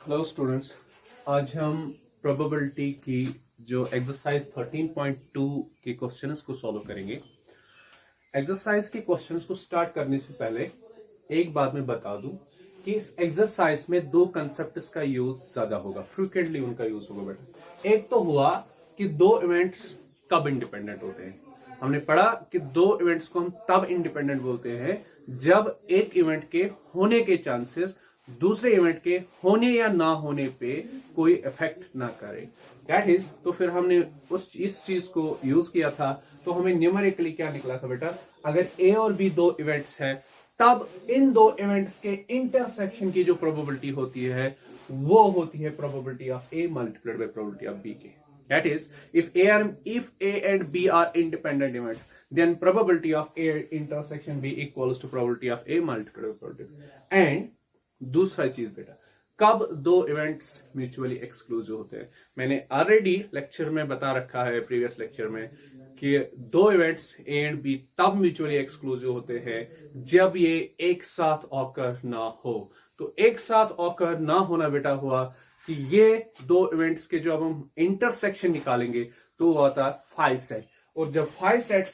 Hello students, आज हम probability की जो एक्सरसाइज 13.2 के क्वेश्चंस को सॉल्व करेंगे। एक्सरसाइज के क्वेश्चंस को स्टार्ट करने से पहले एक बात मैं बता दूं कि इस एक्सरसाइज में दो कंसेप्ट्स का यूज ज्यादा होगा, फ्रीक्वेंटली उनका यूज होगा बेटा। एक तो हुआ कि दो इवेंट्स कब इंडिपेंडेंट होते हैं। हमने पढ़ा कि दो इवेंट्स को हम तब इंडिपेंडेंट बोलते हैं जब एक इवेंट के होने के चांसेस दूसरे इवेंट के होने या ना होने पे कोई इफेक्ट ना करे। दैट इज, तो फिर हमने इस चीज को यूज किया था। तो हमें न्यूमेरिकली क्या निकला था बेटा, अगर ए और बी दो इवेंट्स हैं तब इन दो इवेंट्स के इंटरसेक्शन की जो प्रोबेबिलिटी होती है वो होती है probability of A multiplied by probability of B के। That is, if A and B are independent events, then probability of A intersection B equals to probability of A multiplied by probability. And दूसरा चीज बेटा, कब दो events mutually exclusive होते हैं। मैंने already lecture में बता रखा है, प्रीवियस लेक्चर में, कि दो इवेंट्स ए एंड बी तब म्यूचुअली एक्सक्लूसिव होते हैं जब ये एक साथ ऑकर ना हो। तो एक साथ ऑकर ना होना बेटा हुआ कि ये दो इवेंट्स के जो अब हम इंटरसेक्शन निकालेंगे तो वो आता है 5 सेट। और जब 5 सेट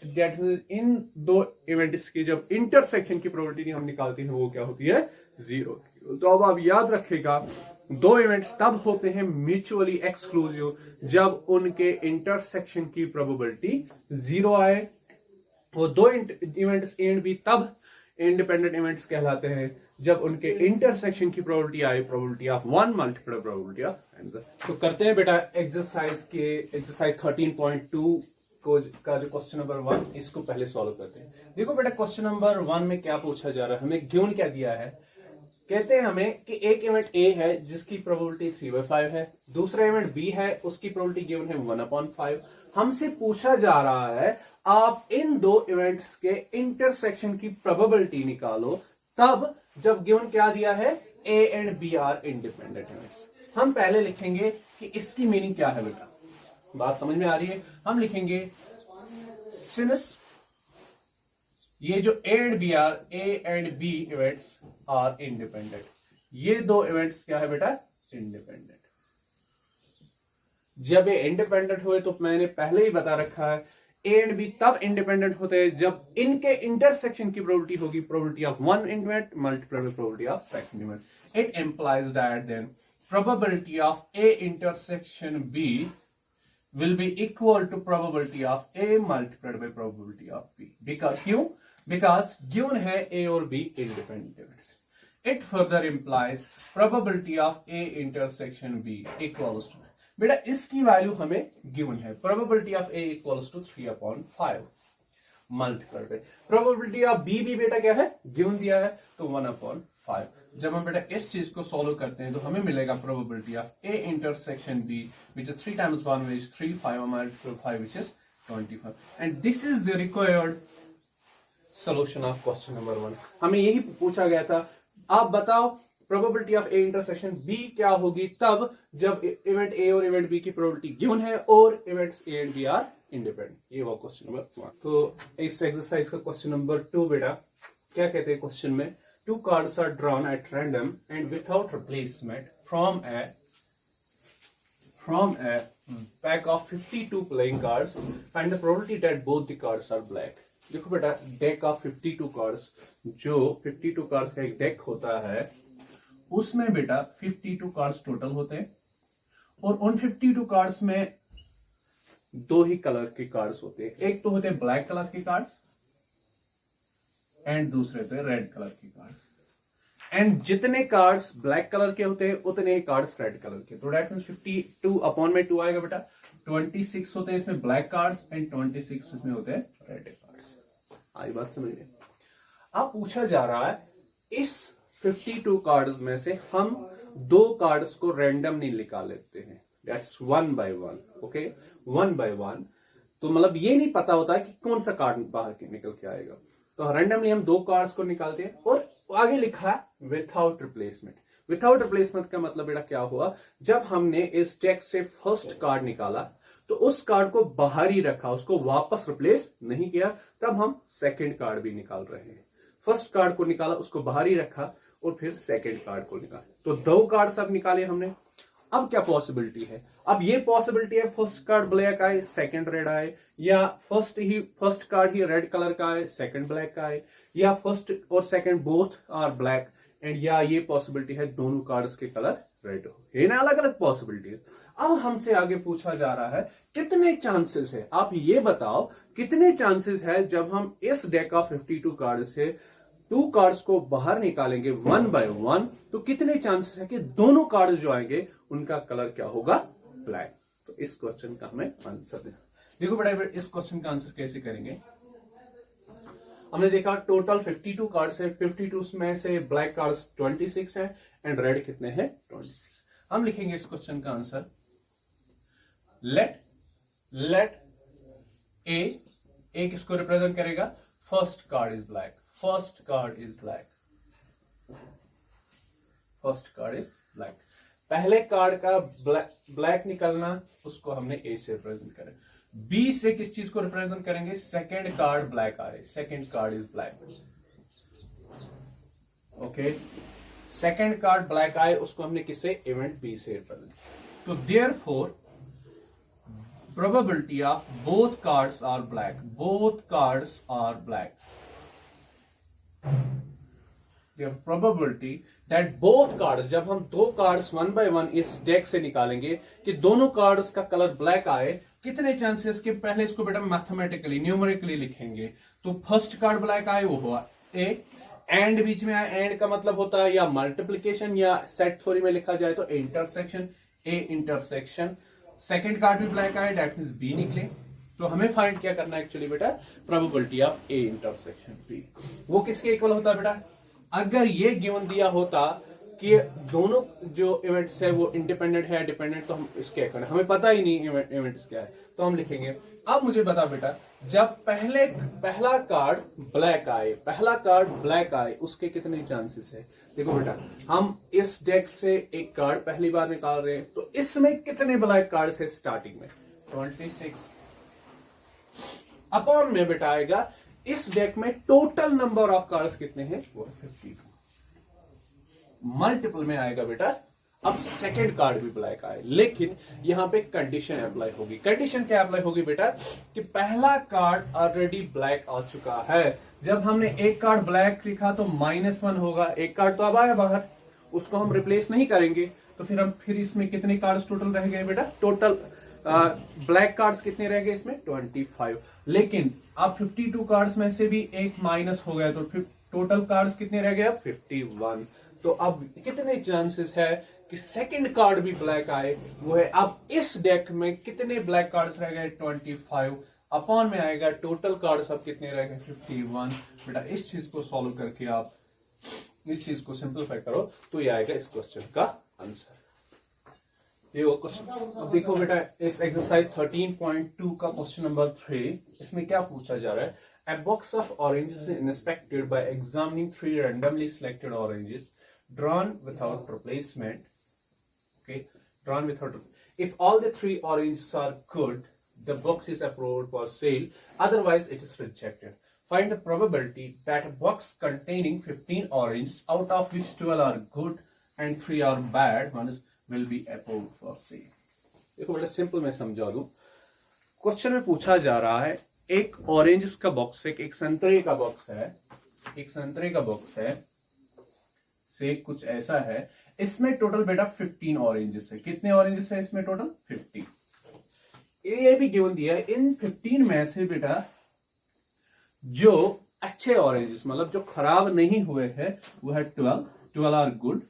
इन दो इवेंट्स की जब इंटरसेक्शन की प्रोबेबिलिटी हम निकालते हैं वो क्या होती है, 0। तो अब आप याद रखिएगा, दो इवेंट्स तब होते हैं म्यूचुअली एक्सक्लूसिव जब उनके इंटरसेक्शन की प्रोबेबिलिटी 0 आए। वो दो इवेंट्स ए एंड बी तब इंडिपेंडेंट इवेंट्स कहलाते हैं जब उनके इंटरसेक्शन की probability I probability of 1 multiply probability of answer. तो करते हैं बेटा एक्सरसाइज 13.2 का जो क्वेश्चन नंबर 1, इसको पहले सॉल्व करते हैं। देखो बेटा, क्वेश्चन नंबर 1 में क्या पूछा जा रहा है, हमें गिवन क्या दिया है। कहते हैं हमें कि एक इवेंट ए है जिसकी प्रोबेबिलिटी 3/5 है, दूसरा इवेंट बी है उसकी प्रोबेबिलिटी गिवन है 1/5। हमसे पूछा जा रहा है आप इन दो इवेंट्स के इंटरसेक्शन की प्रोबेबिलिटी निकालो तब जब गिवन क्या दिया है, A and B are independent events. हम पहले लिखेंगे कि इसकी मीनिंग क्या है बेटा, बात समझ में आ रही है। हम लिखेंगे सिंस ये जो A and B events are independent, ये दो इवेंट्स क्या है बेटा, इंडिपेंडेंट। जब ये इंडिपेंडेंट हुए तो मैंने पहले ही बता रखा है ए एंड बी तब इंडिपेंडेंट होते हैं जब इनके इंटरसेक्शन की प्रोबेबिलिटी होगी probability of one event multiplied by probability of second event. It implies that then probability of A intersection B will be equal to probability of A multiplied by probability of B। because given है A और B independent events। It further implies probability of A intersection B equals to, बेटा इसकी value हमें given है, probability of A equals to 3/5 multiplied by probability of B भी बेटा क्या है, गिवन दिया है, तो 1/5। जब हम बेटा इस चीज को सॉल्व करते हैं तो हमें मिलेगा probability of A intersection B which is 3 times 1 which is 3, 5 5 which is 25। And this is the required solution of question number 1। हमें यही पूछा गया था, आप बताओ probability of A intersection B क्या होगी तब जब इवेंट ए और इवेंट बी की प्रोबेबिलिटी गिवन है और events A and B are independent. ये हुआ क्वेश्चन नंबर 1। तो इस एक्सरसाइज का क्वेश्चन नंबर 2 बेटा क्या कहते हैं क्वेश्चन में, two cards are drawn at random and without replacement from a pack of 52 playing cards, find the probability that both the cards are black। देखो बेटा, deck of 52 cards, जो 52 cards का एक deck होता है उसमें बेटा 52 cards टोटल होते हैं और उन 52 cards में दो ही कलर के कार्ड्स होते हैं। एक तो होते हैं ब्लैक कलर के कार्ड्स एंड दूसरे होते हैं रेड कलर के कार्ड्स। एंड जितने कार्ड्स ब्लैक कलर के होते हैं उतने ही कार्ड्स रेड कलर के। तो दैट मींस 52/2 आएगा बेटा, 26 होते हैं इसमें ब्लैक कार्ड्स एंड 26 इसमें होते हैं रेड कार्ड्स। आई बात समझ गए। अब पूछा जा रहा है इस 52 कार्ड्स में से हम दो कार्ड्स को रैंडमली निकाल लेते हैं, दैट्स 1 by 1। Okay, 1 by 1। तो मतलब ये नहीं पता होता है कि कौन सा कार्ड बाहर के निकल के आएगा, तो रैंडमली हम दो कार्ड्स को निकालते हैं। और आगे लिखा है विथआउट रिप्लेसमेंट। विथआउट रिप्लेसमेंट का मतलब बेटा क्या हुआ, जब हमने इस डेक से फर्स्ट कार्ड निकाला तो उस कार्ड को बाहर ही रखा, उसको वापस रिप्लेस नहीं किया, तब हम सेकंड कार्ड भी निकाल रहे हैं। फर्स्ट कार्ड को निकाला, उसको बाहर ही रखा और फिर सेकंड कार्ड को निकालें। तो 2 कार्ड सब निकाले हमने। अब क्या पॉसिबिलिटी है? अब ये पॉसिबिलिटी है फर्स्ट कार्ड ब्लैक आए सेकंड रेड आए, या फर्स्ट कार्ड ही रेड कलर का आए सेकंड ब्लैक का आए, या फर्स्ट और second both are black and, या ये पॉसिबिलिटी है दोनों कार्ड्स के कलर रेड हो। ये ना अलग अलग पॉसिबिलिटी है। अब हमसे आगे पूछा जा रहा है कितने चांसेस है, आप ये बताओ कितने चांसेस है जब हम इस डेक ऑफ 52 कार्ड से 2 कार्ड्स को बाहर निकालेंगे 1 बाय 1, तो कितने चांसेस है कि दोनों कार्ड जो आएंगे उनका कलर क्या होगा? ब्लैक। तो इस क्वेश्चन का हमें आंसर देना। देखो बेटा इस क्वेश्चन का आंसर कैसे करेंगे। हमने देखा टोटल 52 कार्ड्स है, 52 में से ब्लैक कार्ड्स 26 है एंड रेड कितने हैं? 26। हम लिखेंगे इस क्वेश्चन का आंसर, लेट ए किसको रिप्रेजेंट करेगा? First card is black, first card is black, first card is black. पहले कार्ड का ब्लैक निकलना, उसको हमने ए से रिप्रेजेंट करें। बी से किस चीज को रिप्रेजेंट करेंगे? सेकेंड कार्ड ब्लैक आए, second card is black. Okay, second card black आए, उसको हमने किससे? इवेंट बी से रिप्रेजेंट। तो therefore probability of both cards are black, both cards are black, the probability that both cards, जब हम 2 कार्ड्स 1 बाय 1 इस डेक से निकालेंगे कि दोनों कार्ड्स का कलर ब्लैक आए, कितने चांसेस के? पहले इसको बेटा मैथमेटिकली न्यूमेरिकली लिखेंगे। तो फर्स्ट कार्ड ब्लैक आए वो हुआ ए, एंड बीच में आया, एंड का मतलब होता है या मल्टीप्लीकेशन या सेट थ्योरी में लिखा जाए तो intersection, A intersection. Second card भी ब्लैक आए, डेट मींस बी निकले। तो हमें फाइंड क्या करना है एक्चुअली बेटा? Probability of A intersection B. वो किसके इक्वल होता है बेटा? अगर ये गिवन दिया होता कि दोनों जो इवेंट्स है वो इंडिपेंडेंट है या डिपेंडेंट, तो हम इसके अकॉर्डिंग, हमें पता ही नहीं इवेंट्स क्या है, तो हम लिखेंगे। अब मुझे बता बेटा, जब पहला कार्ड ब्लैक आए, पहला कार्ड ब्लैक आए, उसके कितने चांसेस है? देखो बेटा, हम इस डेक से एक कार्ड पहली बार निकाल रहे हैं, तो इसमें कितने ब्लैक कार्ड्स है स्टार्टिंग में? 26 अपॉन में बेटा आएगा इस डेक में टोटल नंबर ऑफ कार्ड्स कितने हैं? वो 52 मल्टीपल में आएगा बेटा। अब सेकंड कार्ड भी ब्लैक आए, लेकिन यहां पे कंडीशन अप्लाई होगी। कंडीशन क्या अप्लाई होगी बेटा? कि पहला कार्ड ऑलरेडी ब्लैक आ चुका है। जब हमने एक कार्ड ब्लैक लिखा तो -1 होगा, एक कार्ड तो अब आया बाहर, उसको हम रिप्लेस नहीं करेंगे, तो फिर इसमें कितने कार्ड्स टोटल रह गए बेटा? टोटल ब्लैक कार्ड्स कितने रह गए इसमें? 25। लेकिन अब 52 कार्ड्स में से भी एक माइनस हो गया, तो फिर टोटल कार्ड्स कितने रह गए? अब 51। तो अब कितने चांसेस है कि सेकंड कार्ड भी ब्लैक आए? वो है, अब इस डेक में कितने ब्लैक कार्ड्स रह गए? 25 अपॉन में आएगा टोटल कार्ड्स अब कितने रह गए? 51। बेटा इस चीज को सॉल्व करके आप इस चीज को सिंपलीफाई करो तो ये आएगा इस क्वेश्चन का आंसर। ये वो क्वेश्चन। अब देखो बेटा इस एक्सरसाइज 13.2 का क्वेश्चन नंबर 3, इसमें क्या पूछा जा रहा है? A box of oranges is inspected by examining 3 randomly selected oranges drawn without replacement. Okay, drawn without. If all the 3 oranges are good, the box is approved for sale. Otherwise, it is rejected. Find the probability that a box containing 15 oranges, out of which 12 are good and 3 are bad, will be approved for sale. देखो बेटा simple मैं समझा दूं। Question में पूछा जा रहा है एक ऑरेंज का बॉक्स है, एक संतरे का बॉक्स है, एक संतरे का बॉक्स है से कुछ ऐसा है, इसमें टोटल बेटा 15 ऑरेंजेस है। कितने ऑरेंजेस है इसमें? टोटल 50। ये भी गिवन दिया है, इन 15 में से बेटा जो अच्छे ऑरेंजेस मतलब जो खराब नहीं हुए हैं वो है 12 आर गुड।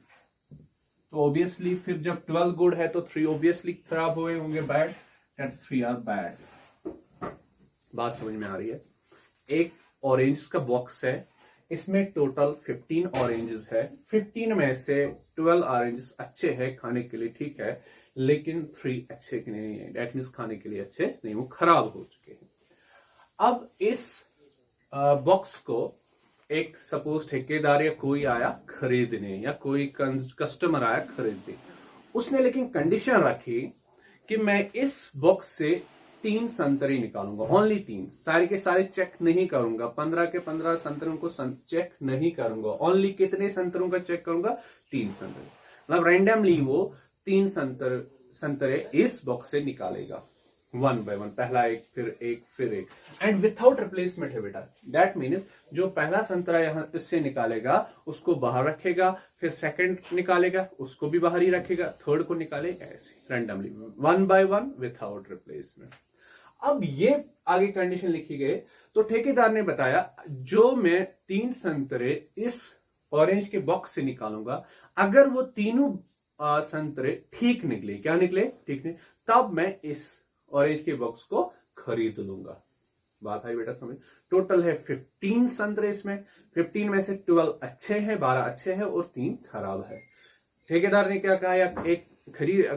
तो ऑब्वियसली फिर जब 12 गुड है तो 3 ऑब्वियसली खराब हुए होंगे बैड, दैट्स 3 आर बैड। बात समझ में आ रही है? एक ऑरेंज का बॉक्स है, इसमें टोटल 15 ऑरेंजेस है, 15 में से 12 ऑरेंजेस अच्छे हैं खाने के लिए, ठीक है, लेकिन 3 अच्छे के नहीं है, दैट मीन्स खाने के लिए अच्छे नहीं, वो खराब हो चुके हैं। अब इस बॉक्स को एक सपोज ठेकेदार या कोई आया खरीदने या कोई कस्टमर आया खरीदने, उसने लेकिन कंडीशन रखी कि मैं इस बॉक्स से 3 संतरे निकालूंगा, ओनली 3, सारे के सारे चेक नहीं करूंगा, 15 के 15 संतरों को चेक नहीं करूंगा, ओनली कितने संतरों का चेक करूंगा, 3 संतरे, मतलब रैंडमली वो 3 संतरे इस बॉक्स से निकालेगा, 1 बाय 1, पहला एक फिर एक एंड विथआउट रिप्लेसमेंट है बेटा। दैट मीन्स जो पहला संतरा यहां इससे निकालेगा उसको बाहर रखेगा, फिर सेकंड निकालेगा उसको भी बाहर ही रखेगा, थर्ड को निकालेगा, ऐसे रैंडमली 1 बाय 1 विथआउट रिप्लेसमेंट। अब ये आगे कंडीशन लिखी गई, तो ठेकेदार ने बताया जो मैं 3 संतरे इस ऑरेंज के बॉक्स से निकालूंगा, अगर वो तीनों संतरे ठीक निकले, क्या निकले, ठीक निकले, तब मैं इस ऑरेंज के बॉक्स को खरीद लूंगा। बात आई बेटा समझ। टोटल है 15 संतरे, इसमें 15 में से 12 अच्छे हैं, 12 अच्छे हैं और 3 खराब है। ठेकेदार ने क्या कहा, या एक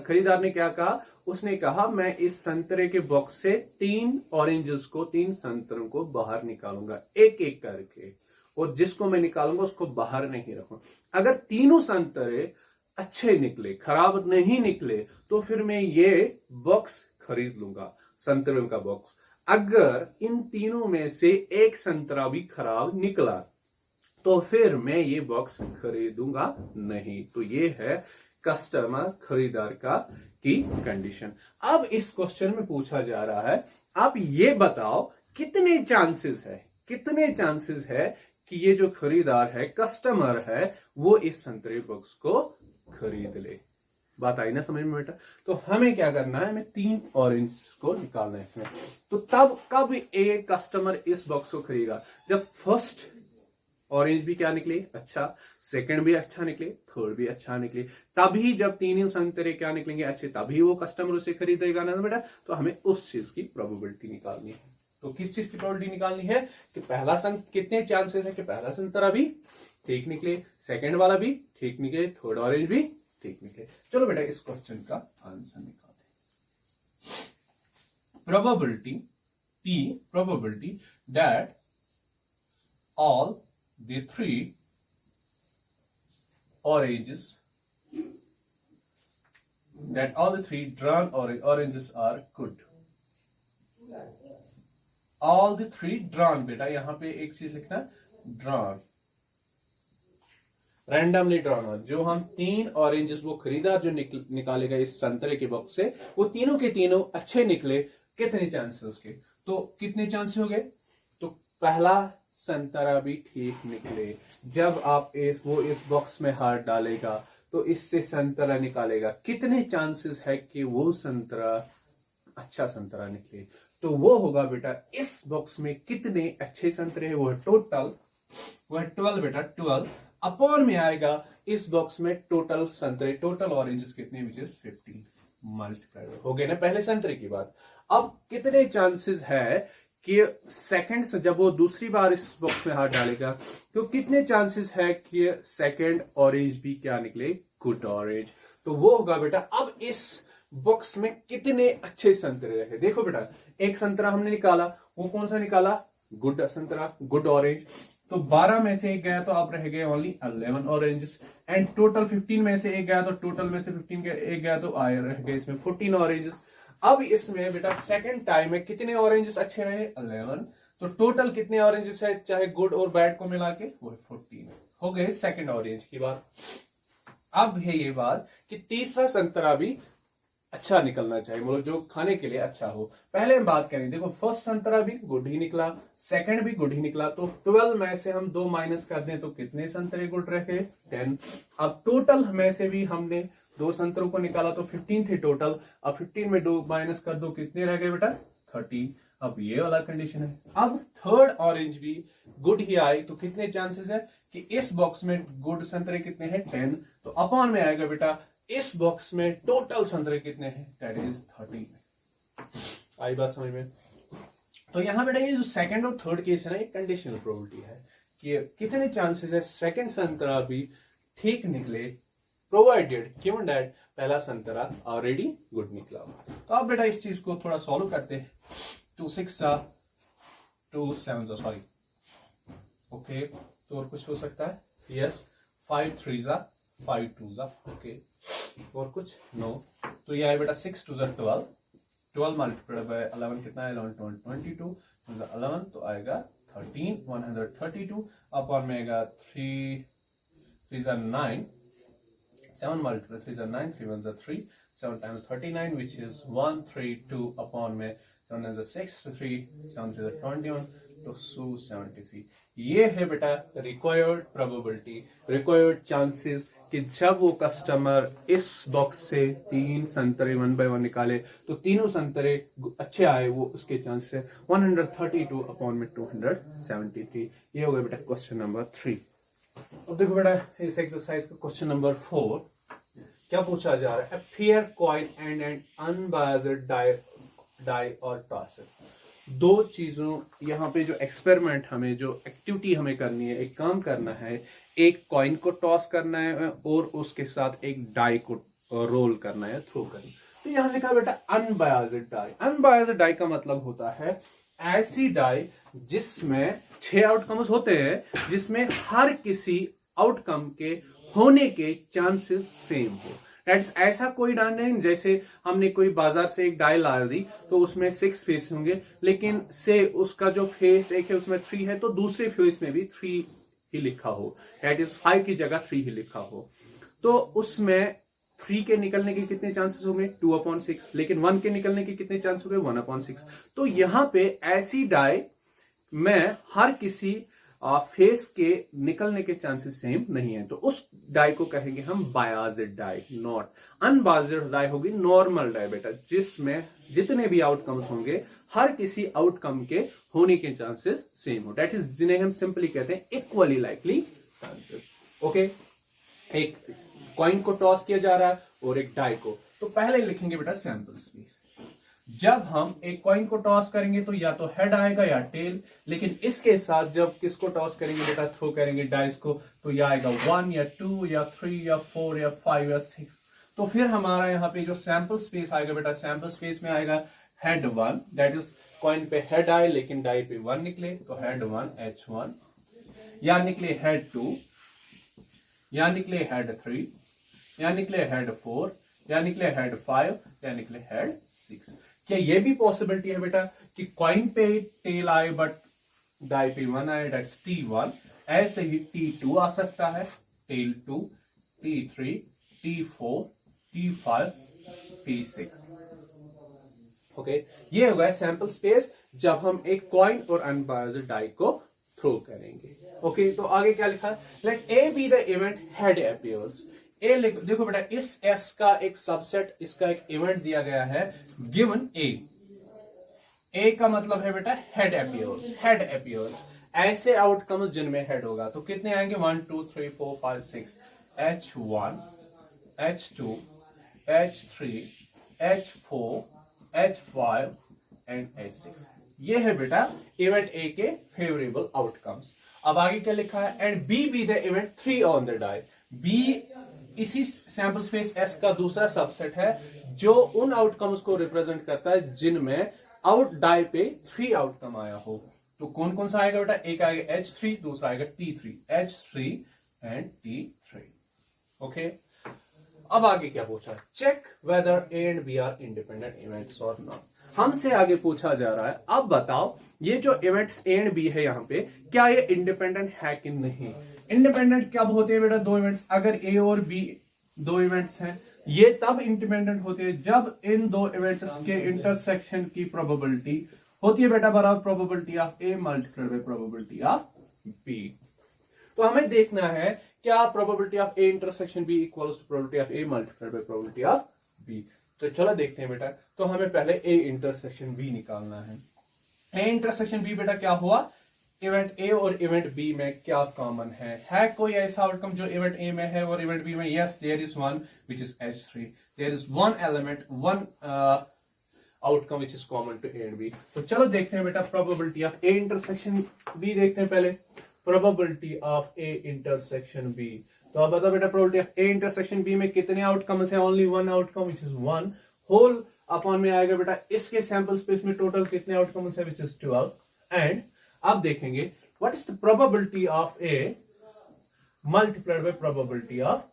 खरीदार ने क्या कहा, उसने कहा मैं इस संतरे के बॉक्स से 3 ऑरेंजेस को, 3 संतरों को बाहर निकालूंगा एक एक करके, और जिसको मैं निकालूंगा उसको बाहर नहीं रखूंगा। अगर तीनों संतरे अच्छे निकले, खराब नहीं निकले, तो फिर मैं ये बॉक्स खरीद लूंगा, संतरों का बॉक्स। अगर इन तीनों में से एक संतरा भी खराब निकला तो फिर मैं ये बॉक्स खरीदूंगा नहीं। तो ये है कस्टमर, खरीदार का की कंडीशन। अब इस क्वेश्चन में पूछा जा रहा है, आप ये बताओ कितने चांसेस है कि ये जो खरीदार है, कस्टमर है, वो इस संतरे बॉक्स को खरीद ले। बात आई ना समझ में बेटा। तो हमें क्या करना है, हमें 3 ऑरेंज को निकालना है इसमें। तो तब कब एक कस्टमर इस बॉक्स को खरीदेगा, जब फर्स्ट ऑरेंज भी क्या निकले, अच्छा, सेकंड भी अच्छा निकले, थर्ड भी अच्छा निकले, तभी जब तीनों संतरे क्या निकलेंगे अच्छे, तभी वो कस्टमर उसे खरीदेगा ना बेटा। तो हमें उस चीज की प्रोबेबिलिटी निकालनी है। तो किस चीज की प्रोबेबिलिटी निकालनी है कि पहला कितने चांसेस है कि पहला संतरा भी ठीक निकले, सेकंड वाला भी ठीक निकले, थर्ड ऑरेंज भी ठीक निकले। चलो बेटा इस क्वेश्चन का आंसर निकालते हैं। Probability that all the 3 oranges, that all the 3 drawn oranges are good. all the 3 drawn, बेटा यहां पे एक चीज लिखना, drawn, रैंडमली ड्रॉन। जो हम 3 ऑरेंजेस वो खरीदार जो निकालेगा इस संतरे के बॉक्स से, वो तीनों के तीनों अच्छे निकले, कितने चांसेस उसके, तो कितने चांसेस हो गए, तो पहला संतरा भी ठीक निकले, जब आप वो इस बॉक्स में हाथ डालेगा तो इससे संतरा निकालेगा, कितने चांसेस है कि वो संतरा अच्छा संतरा निकले, तो वो होगा बेटा इस बॉक्स में कितने अच्छे संतरे हैं, वो है 12 बेटा, 12 अपॉन में आएगा इस बॉक्स में टोटल संतरे, टोटल ऑरेंजेस कितने, विच इज 15 मल्टीप्लाई हो गए ना पहले संतरे की बात। अब कितने चांसेस है कि सेकंड से जब वो दूसरी बार इस बॉक्स में हाथ डालेगा तो कितने चांसेस है कि सेकंड ऑरेंज भी क्या निकले, गुड ऑरेंज। तो वो होगा बेटा अब इस बॉक्स में कितने अच्छे संतरे रहे। देखो बेटा एक संतरा हमने निकाला, वो कौन सा निकाला, गुड संतरा, गुड ऑरेंज। तो 12 में से एक गया तो अब रह गए ओनली 11 ऑरेंजेस, एंड टोटल 15 में से एक गया तो टोटल में से 15 के एक गया तो आए रह गए इसमें 14 ऑरेंजेस। अब इसमें बेटा सेकंड टाइम में कितने ऑरेंजेस अच्छे रहे, 11, तो टोटल कितने ऑरेंजेस है चाहे गुड और बैड को मिला के, वो 14 हो गए सेकंड ऑरेंज की बात। अब है ये बात कि तीसरा संतरा भी अच्छा निकलना चाहिए, मतलब जो खाने के लिए अच्छा हो। पहले हम बात करें, देखो फर्स्ट संतरा भी गुड ही निकला, सेकंड भी गुड ही निकला, तो 12 में से हम 2 माइनस कर दें तो कितने संतरे गुड रहे, 10। अब टोटल में से भी हमने 2 संतरों को निकाला तो 15 थे टोटल, अब 15 में 2 माइनस कर दो कितने रह गए बेटा, 13। अब ये वाला कंडीशन है। अब थर्ड ऑरेंज भी गुड ही आए तो कितने चांसेस है कि इस बॉक्स में गुड संतरे कितने हैं, 10, तो अपॉन में आएगा बेटा इस बॉक्स में टोटल संतरे कितने हैं, दैट इज 13। आई बात समझ में। तो यहां बेटा ये जो सेकंड और थर्ड केस है ना, ये कंडीशनल प्रोबेबिलिटी है कि कितने चांसेस है सेकंड संतरा भी ठीक निकले, प्रोवाइडेड गिवन दैट पहला संतरा ऑलरेडी गुड निकला। तो अब बेटा इस चीज को थोड़ा सॉल्व करते हैं। 2 6 2 7 सॉरी, ओके, तो और कुछ हो सकता है, यस, 5 3 5 2 ओके, और कुछ नो, तो ये आए बेटा 6 2 12, 12 मल्टीप्लाइड बाय 11 कितना है 11 22 11 तो आएगा 13 132 अपॉन में आएगा 3 3 9 7 multiplied 3 is 9 3 1 is 3 7 times 39 which is 132 upon में 7 is 6 3 7 3 is 21 तो 273 ये है बेटा रिक्वायर्ड प्रोबेबिलिटी रिक्वायर्ड चांसेस कि जब वो कस्टमर इस बॉक्स से 3 संतरे 1 by 1 निकाले तो तीनों संतरे अच्छे आए वो उसके चांस है 132 अपॉन में 273 ये हो गया बेटा क्वेश्चन नंबर 3। अब देखो बेटा इस एक्सरसाइज का क्वेश्चन नंबर 4 क्या पूछा जा रहा है fair coin and an unbiased die और टॉस दो चीजों यहाँ पे जो एक्सपेरिमेंट हमें जो एक्टिविटी हमें करनी है एक काम करना है एक कॉइन को टॉस करना है और उसके साथ एक डाई को रोल करना है थ्रो करना तो यहाँ लिखा बेटा अनबायस्ड डाई का मतलब होता है ऐसी डाई जिसमें 6 आउटकम्स होते हैं जिसमें हर किसी आउटकम के होने के चांसेस सेम हो दैट्स ऐसा कोई डाई नहीं जैसे हमने कोई बाजार से एक डाई ला दी तो उसमें 6 फेस होंगे लेकिन से उसका जो फेस एक है उसमें 3 है तो दूसरे फेस में भी 3 ही लिखा हो दैट इज 5 की जगह 3 ही लिखा हो तो उसमें 3 के निकलने के कितने चांसेस होंगे 2/6 लेकिन 1 के निकलने के कितने चांसेस होंगे 1/6 तो यहाँ पे ऐसी डाई में हर किसी फेस के निकलने के चांसेस सेम नहीं है तो उस डाई को कहेंगे हम biased die not unbiased die होगी नॉर्मल डाई बेटा जिसमें जितने भी आउटकम्स होंगे हर किसी आउटकम के होने के चांसेस सेम हो दैट इज जिन्हें हम सिंपली कहते हैं इक्वली लाइकली चांसेस ओके एक कॉइन को टॉस किया जा रहा है और एक डाई को तो पहले लिखेंगे बेटा सैंपल स्पेस जब हम एक कॉइन को टॉस करेंगे तो या तो हेड आएगा या टेल लेकिन इसके साथ जब किसको टॉस करेंगे बेटा थ्रो करेंगे डाइस को तो या आएगा 1 या 2 या 3 या 4 या 5 या 6 तो फिर हमारा यहाँ पे जो सैंपल स्पेस आएगा बेटा सैंपल स्पेस में आएगा हेड 1 दैट इज कॉइन पे हेड आए लेकिन डाई पे 1 निकले तो हेड 1 H1 या निकले हेड 2 या निकले हेड 3 या निकले हेड 4 या निकले हेड 5 या निकले हेड 6 क्या ये भी पॉसिबिलिटी है बेटा कि कॉइन पे टेल आए बट डाई पे 1 आए दैट्स T1 ऐसे ही T2 आ सकता है tell 2 T3 T4 T5 T6 okay ये होगा सैंपल स्पेस जब हम एक कॉइन और अनबायस्ड डाई को थ्रो करेंगे ओके तो आगे क्या लिखा है let A be the event head appears A देखो बेटा इस एस का एक सबसेट इसका एक इवेंट दिया गया है गिवन ए का मतलब है बेटा हेड अपीयर्स ऐसे आउटकम्स जिनमें हेड होगा तो कितने आएंगे 1 2 3 4 5 6 H1 H2 H3 H4 H5 and H6 ये है बेटा इवेंट ए के फेवरेबल आउटकम्स अब आगे क्या लिखा है and B be the event 3 on the die B इसी सैंपल स्पेस एस का दूसरा सबसेट है जो उन आउटकम्स को रिप्रेजेंट करता है जिनमें आउट डाई पे 3 आउटकम आया हो तो कौन कौन सा आएगा बेटा एक आएगा H3 दूसरा आएगा T3 H3 and T3 okay अब आगे क्या पूछा check whether A and B are independent events और नॉट हमसे आगे पूछा जा रहा है अब बताओ ये जो इवेंट्स ए एंड बी है यहाँ पे क्या ये इंडिपेंडेंट है कि नहीं इंडिपेंडेंट कब होते हैं बेटा दो इवेंट्स अगर ए और बी दो इवेंट्स हैं ये तब इंडिपेंडेंट होते हैं जब इन दो इवेंट्स के इंटरसेक्शन की प्रोबेबिलिटी होती है बेटा बराबर probability of A multiplied by probability of B तो हमें देखना है क्या probability of A intersection B equals to probability of A multiplied by probability of B तो चलो देखते हैं बेटा तो हमें पहले ए इंटरसेक्शन बी निकालना है ए इंटरसेक्शन बी बेटा क्या हुआ इवेंट ए और इवेंट बी में क्या कॉमन है कोई ऐसा आउटकम जो इवेंट ए में है और इवेंट बी में yes there is one which is H3 there is one element one outcome which is common to A and B तो चलो देखते हैं बेटा probability of A intersection B देखते हैं पहले probability of A intersection B तो अब बताओ बेटा probability of A intersection B में कितने आउटकम्स हैं only one outcome which is one whole upon में आएगा बेटा इसके सैंपल स्पेस में टोटल कितने आउटकम्स है व्हिच इज 12 एंड अब देखेंगे what is the probability of A multiplied by probability of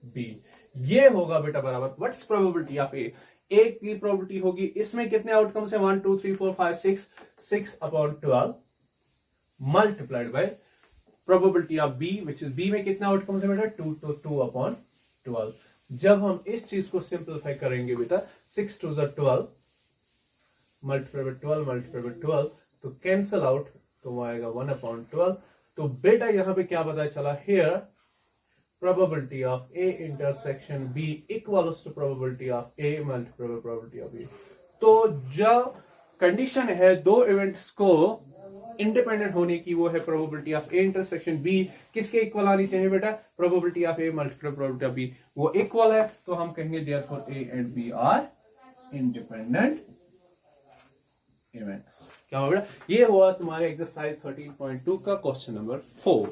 B ये होगा बेटा बराबर what is probability of A एक की प्रोबेबिलिटी होगी, इसमें कितने आउटकम्स है 1 2 3 4 5 6 upon 12 multiplied by probability of B which is B में कितना आउटकम्स है बेटा 2 तो 2 अपॉन 12। जब हम इस चीज को सिंप्लीफाई करेंगे बेटा 6 2 12 मल्टीप्लाई बाय 12 मल्टीप्लाई बाय 12 तो कैंसल आउट, तो वो आएगा 1 अपॉन 12। तो बेटा यहां पे क्या पता चला, here probability of A intersection B equals to probability of A multiplied by probability of B। तो जो कंडीशन है दो इवेंट्स को इंडिपेंडेंट होने की, वो है probability of A intersection B किसके इक्वल आनी चाहिए बेटा, probability of A multiply probability of B, वो इक्वल है, तो हम कहेंगे therefore A and B are independent events. क्या हुआ बेटा, ये हुआ तुम्हारे एक्सरसाइज 13.2 का क्वेश्चन नंबर 4।